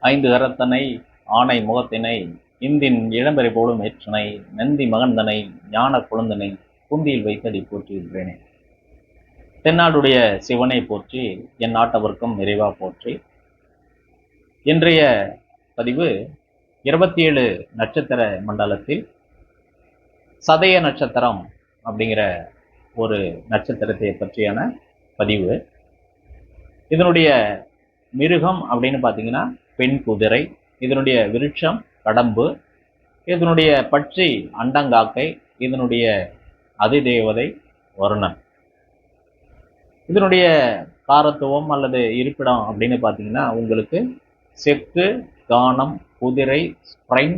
ஐந்து கரத்தனை ஆனை முகத்தினை இந்தின் இளம்பெறை போலும் ஏற்றனை நந்தி மகந்தனை ஞான குழந்தனை குந்தியில் வைத்தடி போற்றியிருக்கிறேனே. தென்னாடுடைய சிவனை போற்றி என் நாட்டவர்க்கும் நிறைவா போற்றி. இன்றைய பதிவு 27 நட்சத்திர மண்டலத்தில் சதய நட்சத்திரம் அப்படிங்கிற ஒரு நட்சத்திரத்தை பற்றியான பதிவு. இதனுடைய மிருகம் அப்படின்னு பார்த்தீங்கன்னா பெண் குதிரை, இதனுடைய விருட்சம் கடம்பு, இதனுடைய பட்சி அண்டங்காக்கை, இதனுடைய அதிதேவதை வருணன். இதனுடைய காரத்துவம் அல்லது இருப்பிடம் அப்படின்னு பார்த்தீங்கன்னா உங்களுக்கு செக்கு, கானம், குதிரை, ஸ்பிரைங்,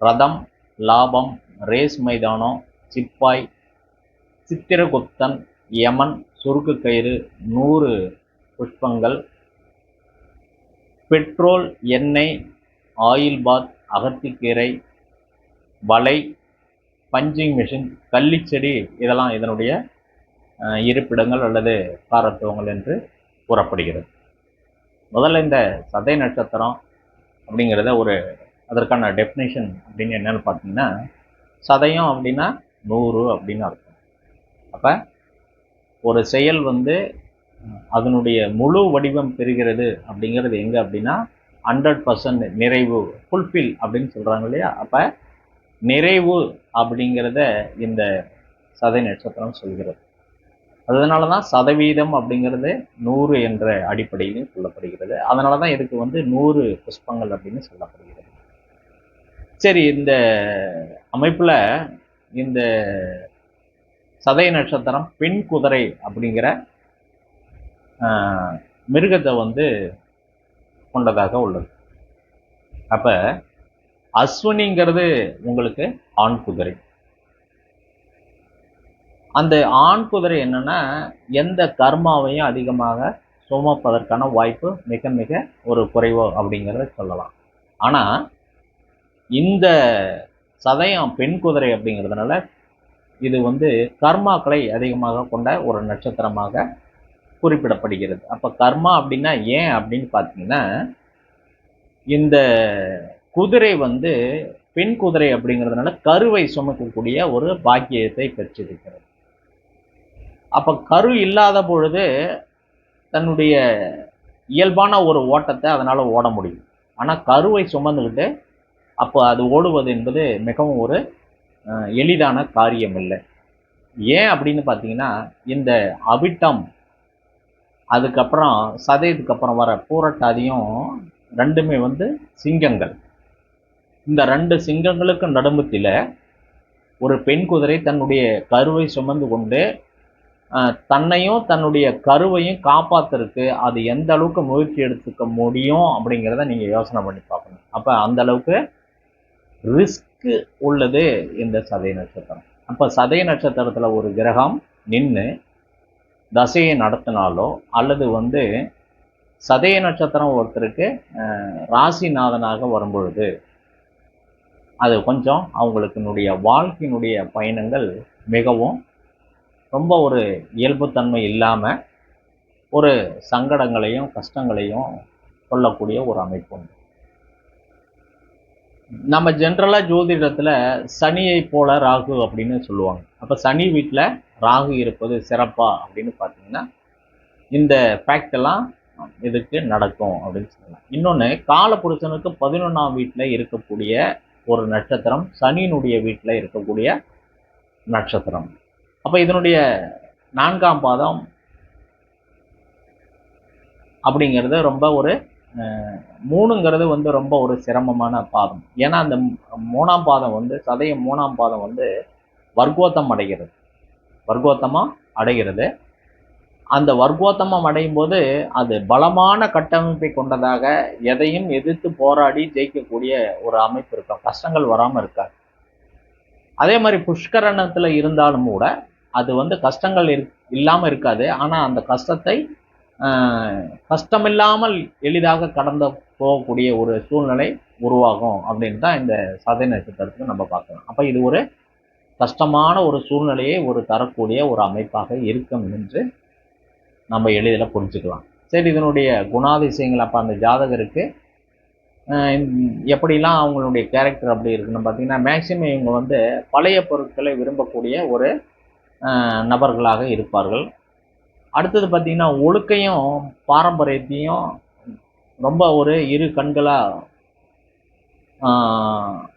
ரதம், லாபம், ரேஸ் மைதானம், சிப்பாய், சித்திரகுப்தன், யமன், சுருக்கு கயிறு, 100 புஷ்பங்கள், பெட்ரோல், எண்ணெய், ஆயில் பாத், அகத்திக்கீரை, வலை, பஞ்சிங் மிஷின், கள்ளிச்செடி, இதெல்லாம் இதனுடைய இருப்பிடங்கள் அல்லது காரத்துவங்கள் என்று கூறப்படுகிறது. முதல்ல இந்த சதய நட்சத்திரம் அப்படிங்கிறத அதற்கான டெஃபினேஷன் அப்படின்னு என்னன்னு பார்த்தீங்கன்னா, சதயம் அப்படின்னா 100 அப்படின்னு அர்த்தம். அப்போ ஒரு செயல் அதனுடைய முழு வடிவம் பெறுகிறது அப்படிங்கிறது எங்கே அப்படின்னா 100% நிறைவு, ஃபுல்ஃபில் அப்படின்னு சொல்கிறாங்க இல்லையா. அப்போ நிறைவு அப்படிங்கிறத இந்த சதய நட்சத்திரம் சொல்கிறது. அதனால தான் சதவீதம் அப்படிங்கிறது 100 என்ற அடிப்படையிலும் சொல்லப்படுகிறது. அதனால தான் இதுக்கு 100 புஷ்பங்கள் அப்படின்னு சொல்லப்படுகிறது. சரி, இந்த அமைப்பில் இந்த சதய நட்சத்திரம் பெண் குதிரை அப்படிங்கிற மிருகத்தை கொண்டதாக உள்ளது. அப்போ அஸ்வினிங்கிறது உங்களுக்கு ஆண் குதிரை. அந்த ஆண் குதிரை என்னன்னா எந்த கர்மாவையும் அதிகமாக சுமப்பதற்கான வாய்ப்பு மிக மிக ஒரு குறைவோ அப்படிங்கிறத சொல்லலாம். ஆனால் இந்த சதயம் பெண் குதிரை அப்படிங்கிறதுனால இது கர்மாக்களை அதிகமாக கொண்ட ஒரு நட்சத்திரமாக குறிப்பிடப்படுகிறது. அப்போ கர்மா அப்படின்னா ஏன் அப்படின்னு பார்த்தீங்கன்னா, இந்த குதிரை பெண் குதிரை அப்படிங்கிறதுனால கருவை சுமக்கக்கூடிய ஒரு பாக்கியத்தை பெற்றிருக்கிறது. அப்போ கரு இல்லாத பொழுது தன்னுடைய இயல்பான ஒரு ஓட்டத்தை அதனால் ஓட முடியும். ஆனால் கருவை சுமந்துக்கிட்டு அப்போ அது ஓடுவது என்பது மிகவும் ஒரு எளிதான காரியம் இல்லை. ஏன் அப்படின்னு பார்த்தீங்கன்னா, இந்த அவிட்டம் அதுக்கப்புறம் சதயத்துக்கு அப்புறம் வர பூரட்டாதியும் ரெண்டுமே சிங்கங்கள். இந்த 2 சிங்கங்களுக்கு நடுமத்தில ஒரு பெண் குதிரை தன்னுடைய கருவை சுமந்து கொண்டு தன்னையும் தன்னுடைய கருவையும் காப்பாத்துறதுக்கு அது எந்த அளவுக்கு முயற்சி எடுத்துக்க முடியும் அப்படிங்கிறத நீங்கள் யோசனை பண்ணி பார்க்கணும். அப்போ அந்த அளவுக்கு ரிஸ்க் உள்ளது இந்த சதய நட்சத்திரம். அப்போ சதய நட்சத்திரத்தில் ஒரு கிரகம் நின்று தசையை நடத்தினாலோ அல்லது சதய நட்சத்திரம் ஒருத்தருக்கு ராசிநாதனாக வரும்பொழுது அது கொஞ்சம் அவங்களுக்குனுடைய வாழ்க்கையினுடைய பயணங்கள் மிகவும் ரொம்ப ஒரு இயல்புத்தன்மை இல்லாமல் ஒரு சங்கடங்களையும் கஷ்டங்களையும் சொல்லக்கூடிய ஒரு அமைப்பு உண்டு. நம்ம ஜென்ரலாக ஜோதிடத்தில் சனியை போல ராகு அப்படின்னு சொல்லுவாங்க. அப்போ சனி வீட்டில் ராகு இருப்பது சிறப்பா அப்படின்னு பார்த்தீங்கன்னா இந்த ஃபேக்ட் எல்லாம் இதுக்கு நடக்கும் அப்படின்னு சொல்லலாம். இன்னொன்று, காலபுருஷனுக்கு 11ஆம் வீட்டில் இருக்கக்கூடிய ஒரு நட்சத்திரம் சனியினுடைய வீட்டில் இருக்கக்கூடிய நட்சத்திரம். அப்போ இதனுடைய 4ஆம் பாதம் அப்படிங்கிறது ரொம்ப ஒரு 3ங்கிறது ரொம்ப ஒரு சிரமமான பாதம். ஏன்னா அந்த 3ஆம் பாதம் சதயம் 3ஆம் பாதம் வர்க்கோத்தமாக அடைகிறது. அந்த வர்க்கோத்தமம் அடையும் போது அது பலமான கட்டமைப்பை கொண்டதாக எதையும் எதிர்த்து போராடி ஜெயிக்கக்கூடிய ஒரு அமைப்பு இருக்கும். கஷ்டங்கள் வராமல் இருக்காது. அதே மாதிரி புஷ்கரணத்தில் இருந்தாலும் கூட அது கஷ்டங்கள் இல்லாமல் இருக்காது. ஆனால் அந்த கஷ்டத்தை கஷ்டமில்லாமல் எளிதாக கடந்து போகக்கூடிய ஒரு சூழ்நிலை உருவாகும் அப்படின்னு தான் இந்த சதய நட்சத்திரத்துக்கு நம்ம பார்க்கலாம். அப்போ இது ஒரு கஷ்டமான ஒரு சூழ்நிலையை தரக்கூடிய ஒரு அமைப்பாக இருக்கும் என்று நம்ம எளிதில் புரிஞ்சுக்கலாம். சரி, இதனுடைய குணாதிசயங்கள் அப்போ அந்த ஜாதகருக்கு எப்படிலாம் அவங்களுடைய கேரக்டர் அப்படி இருக்குன்னு பார்த்தீங்கன்னா, மேக்சிமம் இவங்க வந்து பழைய பொருட்களை விரும்பக்கூடிய ஒரு நபர்களாக இருப்பார்கள். அடுத்தது பார்த்தீங்கன்னா, ஒழுக்கையும் பாரம்பரியத்தையும் ரொம்ப ஒரு இரு கண்களா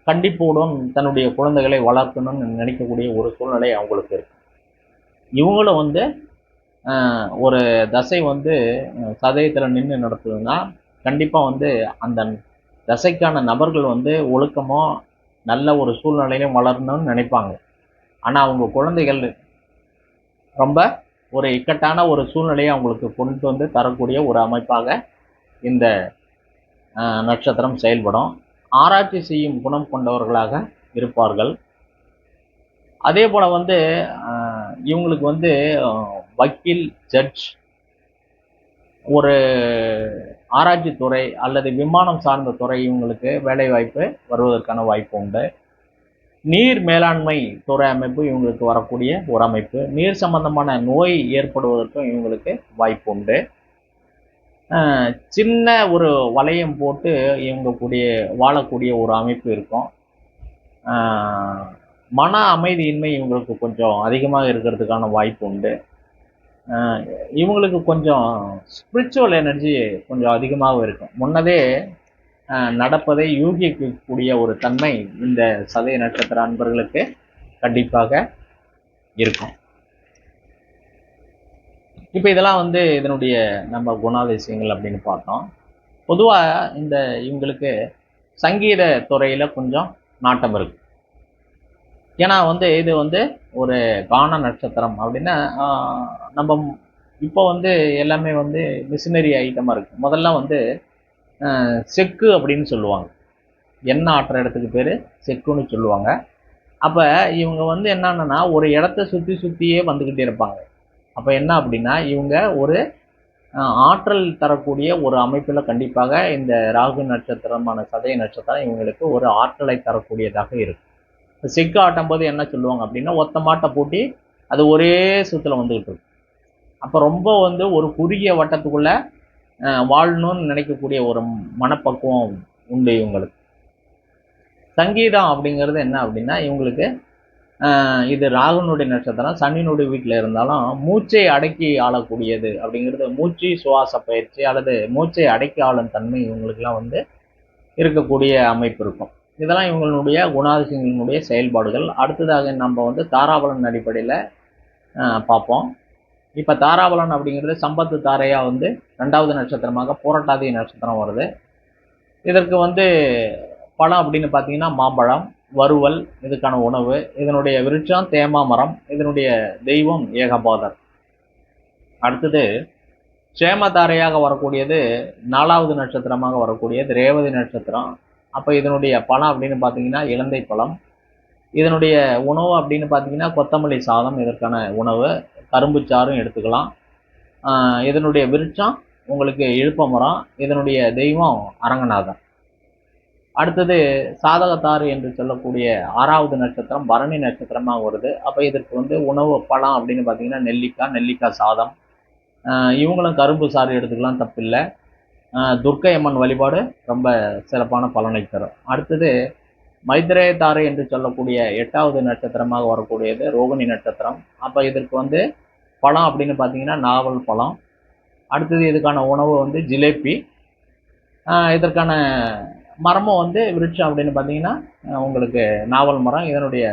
கண்டிப்போடும் தன்னுடைய குழந்தைகளை வளர்க்கணும்னு நினைக்கக்கூடிய ஒரு சூழ்நிலை அவங்களுக்கு இருக்கு. இவங்களும் வந்து ஒரு தசை வந்து சதயத்தில் நின்று நடத்துதுன்னா கண்டிப்பாக வந்து அந்த தசைக்கான நபர்கள் வந்து ஒழுக்கமோ நல்ல ஒரு சூழ்நிலையிலும் வளரணும்னு நினைப்பாங்க. ஆனால் அவங்க குழந்தைகள் ரொம்ப ஒரு இக்கட்டான ஒரு சூழ்நிலையை அவங்களுக்கு கொண்டு வந்து தரக்கூடிய ஒரு அமைப்பாக இந்த நட்சத்திரம் செயல்படும். ஆராய்ச்சி செய்யும் குணம் கொண்டவர்களாக இருப்பார்கள். அதே போல் வந்து இவங்களுக்கு வந்து வக்கீல், ஜட்ஜ், ஒரு ஆராய்ச்சி துறை அல்லது விமானம் சார்ந்த துறை இவங்களுக்கு வேலை வாய்ப்பு வருவதற்கான வாய்ப்பு உண்டு. நீர் மேலாண்மை துறை அமைப்பு இவங்களுக்கு வரக்கூடிய ஒரு அமைப்பு. நீர் சம்பந்தமான நோய் ஏற்படுவதற்கும் இவங்களுக்கு வாய்ப்பு உண்டு. சின்ன ஒரு வளையம் போட்டு இவங்க வாழக்கூடிய ஒரு அமைப்பு இருக்கும். மன அமைதியின்மை இவங்களுக்கு கொஞ்சம் அதிகமாக இருக்கிறதுக்கான வாய்ப்பு உண்டு. இவங்களுக்கு கொஞ்சம் ஸ்பிரிச்சுவல் எனர்ஜி கொஞ்சம் அதிகமாகவும் இருக்கும். முன்னதே நடப்பதை யூகிக்கக்கூடிய ஒரு தன்மை இந்த சதய நட்சத்திர அன்பர்களுக்கு கண்டிப்பாக இருக்கும். இப்போ இதெல்லாம் வந்து இதனுடைய நம்ம குணாதிசயங்கள் அப்படின்னு பார்த்தோம். பொதுவாக இவங்களுக்கு சங்கீத துறையில் கொஞ்சம் நாட்டம் இருக்கு. ஏன்னா வந்து இது வந்து ஒரு கான நட்சத்திரம் அப்படின்னா நம்ம இப்போ வந்து எல்லாமே வந்து மிஷினரி ஐட்டமாக இருக்குது. முதல்ல வந்து செக்கு அப்படின்னு சொல்லுவாங்க. எண்ணெய் ஆட்டுற இடத்துக்கு பேர் செக்குன்னு சொல்லுவாங்க. அப்போ இவங்க வந்து என்னன்னா ஒரு இடத்த சுற்றியே வந்துக்கிட்டே இருப்பாங்க. அப்போ என்ன அப்படின்னா இவங்க ஒரு ஆற்றல் தரக்கூடிய ஒரு அமைப்பில் கண்டிப்பாக இந்த ராகு நட்சத்திரமான சதய நட்சத்திரம் இவங்களுக்கு ஒரு ஆற்றலை தரக்கூடியதாக இருக்கும். செக்கு ஆட்டும் போது என்ன சொல்லுவாங்க அப்படின்னா ஒத்த மாட்டை பூட்டி அது ஒரே சுற்றுல வந்துக்கிட்டு இருக்கும். அப்போ ரொம்ப வந்து ஒரு குறுகிய வட்டத்துக்குள்ள வாழணும்னு நினைக்கக்கூடிய ஒரு மனப்பக்குவம் உண்டு இவங்களுக்கு. சங்கீதம் அப்படிங்கிறது என்ன அப்படின்னா இவங்களுக்கு இது ராகுனுடைய நட்சத்திரம் சனியினுடைய வீட்டில் இருந்தாலும் மூச்சை அடக்கி ஆளக்கூடியது அப்படிங்கிறது மூச்சு சுவாச பயிற்சி அல்லது மூச்சை அடக்கி ஆளும் தன்மை இவங்களுக்கெல்லாம் வந்து இருக்கக்கூடிய அமைப்பு இருக்கும். இதெல்லாம் இவங்களுடைய குணாதிசயங்களினுடைய செயல்பாடுகள். அடுத்ததாக நம்ம வந்து தாராபலன் அடிப்படையில் பார்ப்போம். இப்போ தாராபலன் அப்படிங்கிறது சம்பத்து தாரையாக வந்து 2வது நட்சத்திரமாக பூரட்டாதி நட்சத்திரம் வருது. இதற்கு வந்து பழம் அப்படின்னு பார்த்தீங்கன்னா மாம்பழம், வறுவல் இதுக்கான உணவு. இதனுடைய விருட்சம் தேமா மரம். இதனுடைய தெய்வம் ஏகபாதர். அடுத்தது சேமதாரையாக வரக்கூடியது 4வது நட்சத்திரமாக வரக்கூடியது ரேவதி நட்சத்திரம். அப்போ இதனுடைய பழம் அப்படின்னு பார்த்தீங்கன்னா இலந்தை பழம். இதனுடைய உணவு அப்படின்னு பார்த்தீங்கன்னா கொத்தமல்லி சாதம் இதற்கான உணவு. கரும்பு சாறும் எடுத்துக்கலாம். இதனுடைய விருட்சம் உங்களுக்கு இழுப்ப மரம். இதனுடைய தெய்வம் அரங்கநாதன். அடுத்தது சாதகத்தாறு என்று சொல்லக்கூடிய 6வது நட்சத்திரம் பரணி நட்சத்திரமாக வருது. அப்போ இதற்கு வந்து உணவு பழம் அப்படின்னு பார்த்தீங்கன்னா நெல்லிக்காய் சாதம். இவங்களும் கரும்பு சாறு எடுத்துக்கலாம், தப்பில்லை. துர்க்கை அம்மன் வழிபாடு ரொம்ப சிறப்பான பலனை தரும். அடுத்தது மைத்ரேய தாரை என்று சொல்லக்கூடிய 8வது நட்சத்திரமாக வரக்கூடியது ரோகிணி நட்சத்திரம். அப்போ இதற்கு வந்து பழம் அப்படின்னு பார்த்தீங்கன்னா நாவல் பழம். அடுத்தது இதுக்கான உணவு வந்து ஜிலேபி. இதற்கான மரமும் வந்து விருட்சம் அப்படின்னு பார்த்தீங்கன்னா உங்களுக்கு நாவல் மரம். இதனுடைய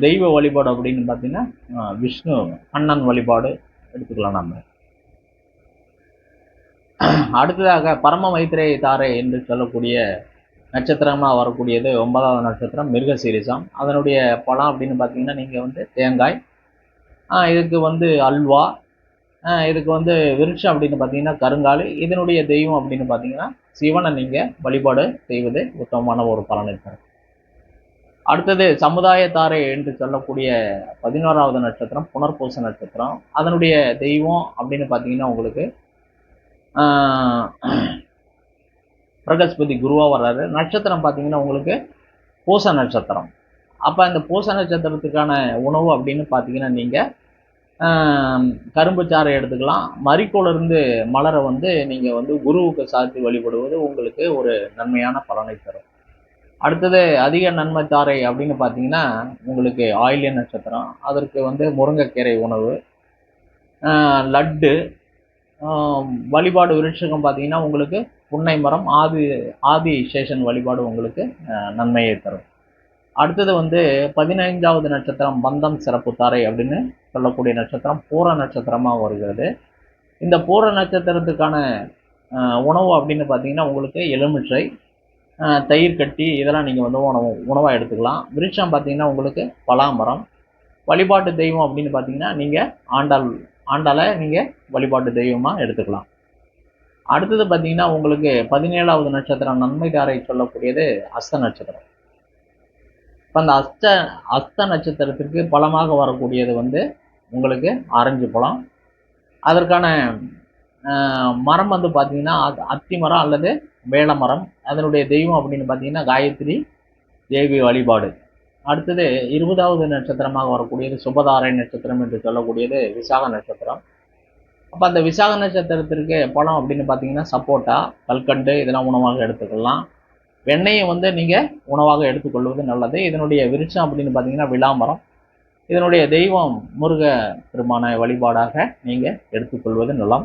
தெய்வ வழிபாடு அப்படின்னு பார்த்தீங்கன்னா விஷ்ணு அண்ணன் வழிபாடு எடுத்துக்கலாம் நம்ம. அடுத்ததாக பரம மைத்ரேய தாரை என்று சொல்லக்கூடிய நட்சத்திரமாக வரக்கூடியது 9வது நட்சத்திரம் மிருகசீரிசம். அதனுடைய பழம் அப்படின்னு பார்த்தீங்கன்னா நீங்கள் வந்து தேங்காய். இதுக்கு வந்து அல்வா. இதுக்கு வந்து விருட்சம் அப்படின்னு பார்த்தீங்கன்னா கருங்காலி. இதனுடைய தெய்வம் அப்படின்னு பார்த்தீங்கன்னா சிவனை நீங்கள் வழிபாடு செய்வது உத்தமமான ஒரு பலனை தரும். அடுத்தது சமுதாய தாரை என்று சொல்லக்கூடிய 11வது நட்சத்திரம் புனர்பூச நட்சத்திரம். அதனுடைய தெய்வம் அப்படின்னு பார்த்தீங்கன்னா உங்களுக்கு பிரகஸ்பதி குருவாக வர்றாரு. நட்சத்திரம் பார்த்தீங்கன்னா உங்களுக்கு பூச நட்சத்திரம். அப்போ இந்த பூச நட்சத்திரத்துக்கான உணவு அப்படின்னு பார்த்தீங்கன்னா நீங்கள் கரும்பு சாறை எடுத்துக்கலாம். மரிக்கோளிலிருந்து மலரை வந்து நீங்கள் வந்து குருவுக்கு சாத்தி வழிபடுவது உங்களுக்கு ஒரு நன்மையான பலனை தரும். அடுத்தது அதிக நன்மை தாரை அப்படின்னு பார்த்தீங்கன்னா உங்களுக்கு ஆயில்ய நட்சத்திரம், அதற்கு வந்து முருங்கைக்கீரை உணவு, லட்டு, வழிபாடு விருட்சகம் பார்த்தீங்கன்னா உங்களுக்கு புன்னை மரம், ஆதி சேஷன் வழிபாடு உங்களுக்கு நன்மையை தரும். அடுத்தது வந்து 15வது நட்சத்திரம் பந்தம் சிறப்பு தாரை அப்படின்னு சொல்லக்கூடிய நட்சத்திரம் பூர நட்சத்திரமாக வருகிறது. இந்த பூர நட்சத்திரத்துக்கான உணவு அப்படின்னு பார்த்தீங்கன்னா உங்களுக்கு எலுமிச்சை, தயிர் கட்டி இதெல்லாம் நீங்கள் வந்து உணவாக எடுத்துக்கலாம். விருட்சம் பார்த்தீங்கன்னா உங்களுக்கு பலாமரம். வழிபாட்டு தெய்வம் அப்படின்னு பார்த்தீங்கன்னா நீங்கள் ஆண்டாளை நீங்கள் வழிபாட்டு தெய்வமாக எடுத்துக்கலாம். அடுத்தது பார்த்தீங்கன்னா உங்களுக்கு 17வது நட்சத்திரம் நன்மை தாரை சொல்லக்கூடியது அஸ்த நட்சத்திரம். இப்போ அந்த அஸ்த நட்சத்திரத்திற்கு பழமாக வரக்கூடியது வந்து உங்களுக்கு ஆரஞ்சு பழம். அதற்கான மரம் வந்து பார்த்தீங்கன்னா அத்தி மரம் அல்லது வேள மரம். அதனுடைய தெய்வம் அப்படின்னு பார்த்தீங்கன்னா காயத்ரி தேவி வழிபாடு. அடுத்தது 20வது நட்சத்திரமாக வரக்கூடியது சுபதாரை நட்சத்திரம் என்று சொல்லக்கூடியது விசாக நட்சத்திரம். அப்போ அந்த விசாக நட்சத்திரத்திற்கு பழம் அப்படின்னு பார்த்தீங்கன்னா சப்போட்டா, கல்கண்டு இதெல்லாம் உணவாக எடுத்துக்கலாம். வெண்ணெயை வந்து நீங்கள் உணவாக எடுத்துக்கொள்வது நல்லது. இதனுடைய விருட்சம் அப்படின்னு பார்த்தீங்கன்னா விளாமரம். இதனுடைய தெய்வம் முருக பெருமான வழிபாடாக நீங்கள் எடுத்துக்கொள்வது நலம்.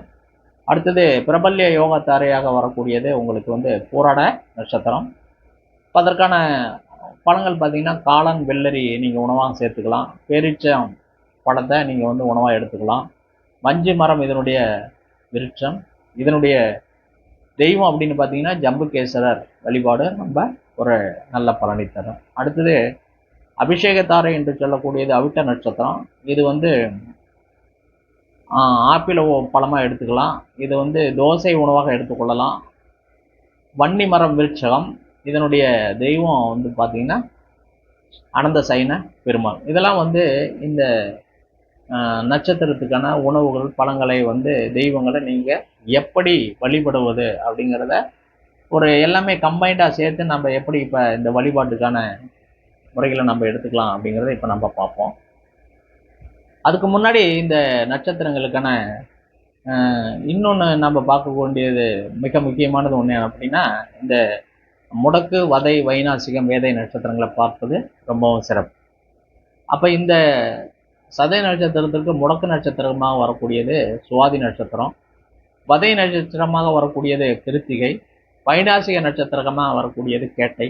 அடுத்தது பிரபல்ய யோகா தாரையாக வரக்கூடியது உங்களுக்கு வந்து பூராட நட்சத்திரம். இப்போ அதற்கான பழங்கள் பார்த்தீங்கன்னா காளான், வெள்ளரி நீங்கள் உணவாக சேர்த்துக்கலாம். பேரீச்சம் பழத்தை நீங்கள் வந்து உணவாக எடுத்துக்கலாம். வஞ்சி மரம் இதனுடைய விருட்சம். இதனுடைய தெய்வம் அப்படின்னு பார்த்தீங்கன்னா ஜம்புகேசரர் வழிபாடு நம்ம ஒரு நல்ல பலனை தரும். அடுத்தது அபிஷேகத்தாரை என்று சொல்லக்கூடியது அவிட்ட நட்சத்திரம். இது வந்து ஆப்பிள் பழமாக எடுத்துக்கலாம். இது வந்து தோசை உணவாக எடுத்துக்கொள்ளலாம். வன்னி மரம் விருட்சகம். இதனுடைய தெய்வம் வந்து பார்த்தீங்கன்னா அனந்த சைன பெருமாள். இதெல்லாம் வந்து இந்த நட்சத்திரத்துக்கான உணவுகள், பழங்களை வந்து தெய்வங்களை நீங்கள் எப்படி வழிபடுவது அப்படிங்கிறத ஒரு எல்லாமே கம்பைண்டாக சேர்த்து நம்ம எப்படி இப்போ இந்த வழிபாட்டுக்கான முறைகளை நம்ம எடுத்துக்கலாம் அப்படிங்கிறத இப்போ நம்ம பார்ப்போம். அதுக்கு முன்னாடி இந்த நட்சத்திரங்களுக்கான இன்னொன்று நம்ம பார்க்க வேண்டியது மிக முக்கியமானது ஒன்று அப்படின்னா இந்த முடக்கு, வதை, வைநாசிகம், வேதை நட்சத்திரங்களை பார்ப்பது ரொம்பவும் சிறப்பு. அப்போ இந்த சதய நட்சத்திரத்திற்கு முடக்கு நட்சத்திரமாக வரக்கூடியது சுவாதி நட்சத்திரம், வதை நட்சத்திரமாக வரக்கூடியது கிருத்திகை, வைநாசிக நட்சத்திரமாக வரக்கூடியது கேட்டை,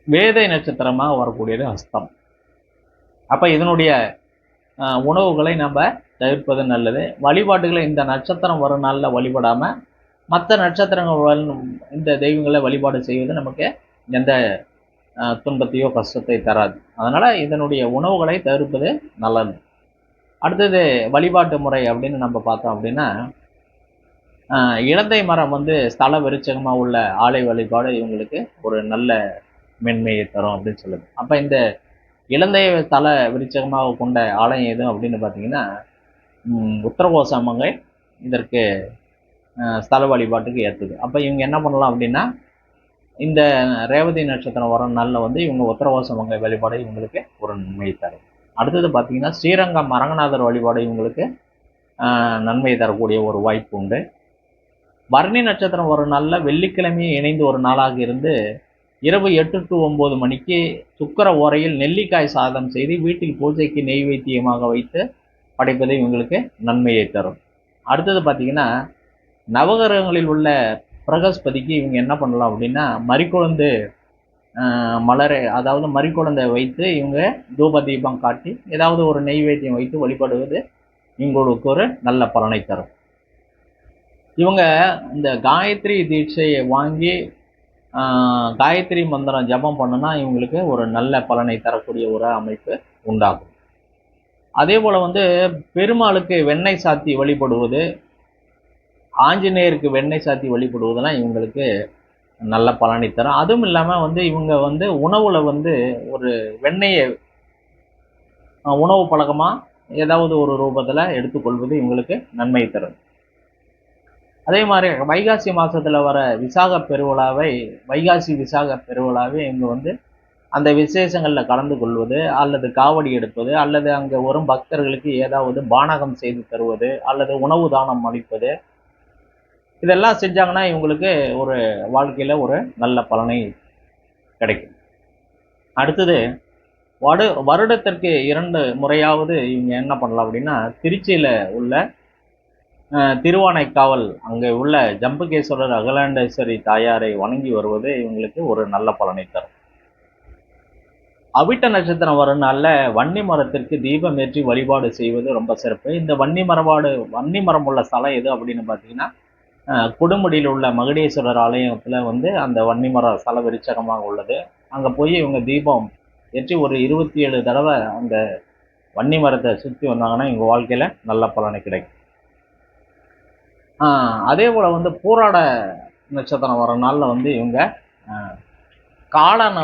வேதை நட்சத்திரமாக வரக்கூடியது ஹஸ்தம். அப்போ இதனுடைய உணவுகளை நம்ம தவிர்ப்பது நல்லது. வழிபாட்டுகளை இந்த நட்சத்திரம் வரும் நாளில் வழிபடாமல் மற்ற நட்சத்திரங்கள் இந்த தெய்வங்களை வழிபாடு செய்வது நமக்கு எந்த துன்பத்தையோ கஷ்டத்தை தராது. அதனால் இதனுடைய உணவுகளை தவிர்ப்பது நல்லது. அடுத்தது வழிபாட்டு முறை அப்படின்னு நம்ம பார்த்தோம் அப்படின்னா இலந்தை மரம் வந்து ஸ்தல விருட்சகமாக உள்ள ஆலை வழிபாடு இவங்களுக்கு ஒரு நல்ல மென்மையை தரும் அப்படின்னு சொல்லுது. அப்போ இந்த இலந்தைய ஸ்தல விருட்சகமாக கொண்ட ஆலயம் எது அப்படின்னு பார்த்தீங்கன்னா உத்தரகோசமங்கை இதற்கு ஸ்தல வழிபாட்டுக்கு ஏற்றுது. அப்போ இவங்க என்ன பண்ணலாம் அப்படின்னா இந்த ரேவதி நட்சத்திரம் வர நாளில் வந்து இவங்க உத்தரகோசமங்கை வழிபாடு இவங்களுக்கு ஒரு நன்மையை தரும். அடுத்தது பார்த்தீங்கன்னா ஸ்ரீரங்கம் அரங்கநாதர் வழிபாடு இவங்களுக்கு நன்மையை தரக்கூடிய ஒரு வாய்ப்பு உண்டு. பரணி நட்சத்திரம் ஒரு நாளில் வெள்ளிக்கிழமையை இணைந்து ஒரு நாளாக இருந்து இரவு 8 to 9 மணிக்கு சுக்கர ஓரையில் நெல்லிக்காய் சாதம் செய்து வீட்டில் பூஜைக்கு நெய்வேத்தியமாக வைத்து படைப்பது இவங்களுக்கு நன்மையை தரும். அடுத்தது பார்த்தீங்கன்னா நவகிரகங்களில் உள்ள பிரகஸ்பதிக்கு இவங்க என்ன பண்ணலாம் அப்படின்னா மறிக்குழந்து மலரை, அதாவது மறிக்குழந்தை வைத்து இவங்க தூப தீபம் காட்டி ஏதாவது ஒரு நெய்வேத்தியம் வைத்து வழிபடுவது இவங்களுக்கு ஒரு நல்ல பலனை தரும். இவங்க இந்த காயத்ரி தீட்சையை வாங்கி காயத்ரி மந்திரம் ஜபம் பண்ணுனா இவங்களுக்கு ஒரு நல்ல பலனை தரக்கூடிய ஒரு அமைப்பு உண்டாகும். அதே போல் வந்து பெருமாளுக்கு வெண்ணெய் சாத்தி வழிபடுவது, ஆஞ்சநேயருக்கு வெண்ணெய் சாத்தி வழிபடுவதெல்லாம் இவங்களுக்கு நல்ல பலனை தரும். அதுவும் இல்லாமல் வந்து இவங்க வந்து உணவில் வந்து ஒரு வெண்ணெயை உணவு பழக்கமாக ஏதாவது ஒரு ரூபத்தில் எடுத்துக்கொள்வது இவங்களுக்கு நன்மை தரும். அதே மாதிரி வைகாசி மாதத்தில் வர விசாக பெருவிழாவை, வைகாசி விசாக பெருவிழாவை இவங்க வந்து அந்த விசேஷங்களில் கலந்து கொள்வது, அல்லது காவடி எடுப்பது, அல்லது அங்கே வரும் பக்தர்களுக்கு ஏதாவது பானகம் செய்து தருவது, அல்லது உணவு தானம் அளிப்பது, இதெல்லாம் செஞ்சாங்கன்னா இவங்களுக்கு ஒரு வாழ்க்கையில் ஒரு நல்ல பலனை கிடைக்கும். அடுத்தது வருடத்திற்கு 2 முறையாவது இவங்க என்ன பண்ணலாம் அப்படின்னா, திருச்சியில் உள்ள திருவானைக்காவல் அங்கே உள்ள ஜம்புகேஸ்வரர் அகிலாண்டேஸ்வரி தாயாரை வணங்கி வருவது இவங்களுக்கு ஒரு நல்ல பலனை தரும். அவிட்ட நட்சத்திரம் வரும் நாளில் வன்னி மரத்திற்கு தீபம் ஏற்றி வழிபாடு செய்வது ரொம்ப சிறப்பு. இந்த வன்னி மரம் உள்ள ஸ்தலம் எது அப்படின்னு பார்த்தீங்கன்னா, கொடுமுடியில் உள்ள மகுடேஸ்வரர் ஆலயத்தில் அந்த வன்னி மர ஸ்தல விருச்சகமாக உள்ளது. அங்கே போய் இவங்க தீபம் ஏற்றி ஒரு 27 தடவை அந்த வன்னி மரத்தை சுற்றி வந்தாங்கன்னா இவங்க வாழ்க்கையில் நல்ல பலனை கிடைக்கும். அதே போல் பூராட நட்சத்திரம் வர நாளில் இவங்க காளானை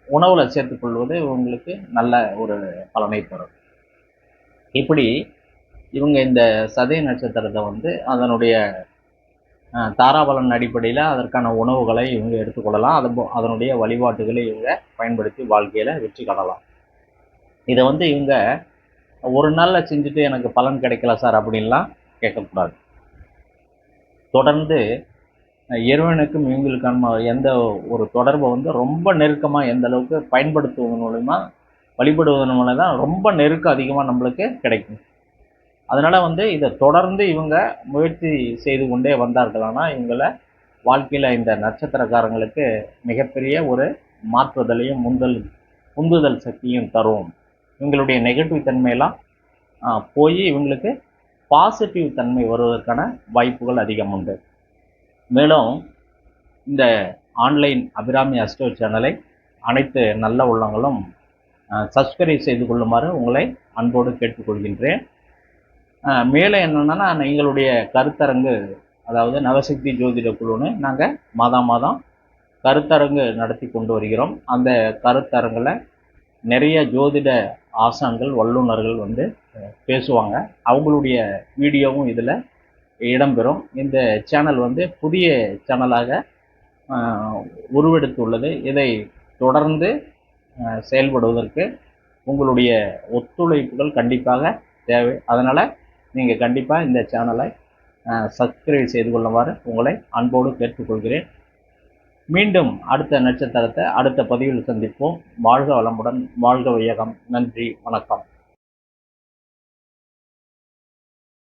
உணவில் சேர்த்துக்கொள்வது இவங்களுக்கு நல்ல ஒரு பலனை தரும். இப்படி இவங்க இந்த சதய நட்சத்திரத்தை அதனுடைய தாராபலன் அடிப்படையில் அதற்கான உணவுகளை இவங்க எடுத்துக்கொள்ளலாம். அதனுடைய வழிபாட்டுகளை இவங்க பயன்படுத்தி வாழ்க்கையில் வெற்றி காணலாம். இதை இவங்க ஒரு நாளில் செஞ்சுட்டு எனக்கு பலன் கிடைக்கல சார் அப்படின்லாம் கேட்கக்கூடாது. தொடர்ந்து இறைவனுக்கும் இவங்களுக்கான எந்த ஒரு தொடர்பை ரொம்ப நெருக்கமாக எந்த அளவுக்கு பயன்படுத்துவதன் மூலமா வழிபடுவதன் மூலம் தான் ரொம்ப நெருக்கம் அதிகமாக நம்மளுக்கு கிடைக்கும். அதனால் இதை தொடர்ந்து இவங்க முயற்சி செய்து கொண்டே வந்தார்களானா இவங்களை வாழ்க்கையில் இந்த நட்சத்திரக்காரங்களுக்கு மிகப்பெரிய ஒரு மாற்றுதலையும் உந்துதல் சக்தியும் தரும். இவங்களுடைய நெகட்டிவ் தன்மையெல்லாம் போய் இவங்களுக்கு பாசிட்டிவ் தன்மை வருவதற்கான வாய்ப்புகள் அதிகம் உண்டு. மேலும் இந்த ஆன்லைன் அபிராமி அஸ்ட்ரோ சேனலை அனைத்து நல்ல உள்ளங்களும் சப்ஸ்கிரைப் செய்து கொள்ளுமாறு உங்களை அன்போடு கேட்டுக்கொள்கின்றேன். மேலே என்னென்னா, எங்களுடைய கருத்தரங்கு, அதாவது நவசக்தி ஜோதிட குழுன்னு நாங்கள் மாதம் கருத்தரங்கு நடத்தி கொண்டு வருகிறோம். அந்த கருத்தரங்கில் நிறைய ஜோதிட ஆசான்கள் வல்லுநர்கள் பேசுவாங்க. அவங்களுடைய வீடியோவும் இதில் இடம்பெறும். இந்த சேனல் புதிய சேனலாக உருவெடுத்துள்ளது. இதை தொடர்ந்து செயல்படுவதற்கு உங்களுடைய ஒத்துழைப்புகள் கண்டிப்பாக தேவை. அதனால் நீங்கள் கண்டிப்பாக இந்த சேனலை சப்ஸ்கிரைப் செய்து கொள்ளுமாறு உங்களை அன்போடு கேட்டுக்கொள்கிறேன். மீண்டும் அடுத்த நட்சத்திரத்தை அடுத்த பதிவில் சந்திப்போம். வாழ்க வளமுடன், வாழ்க வையகம். நன்றி, வணக்கம்.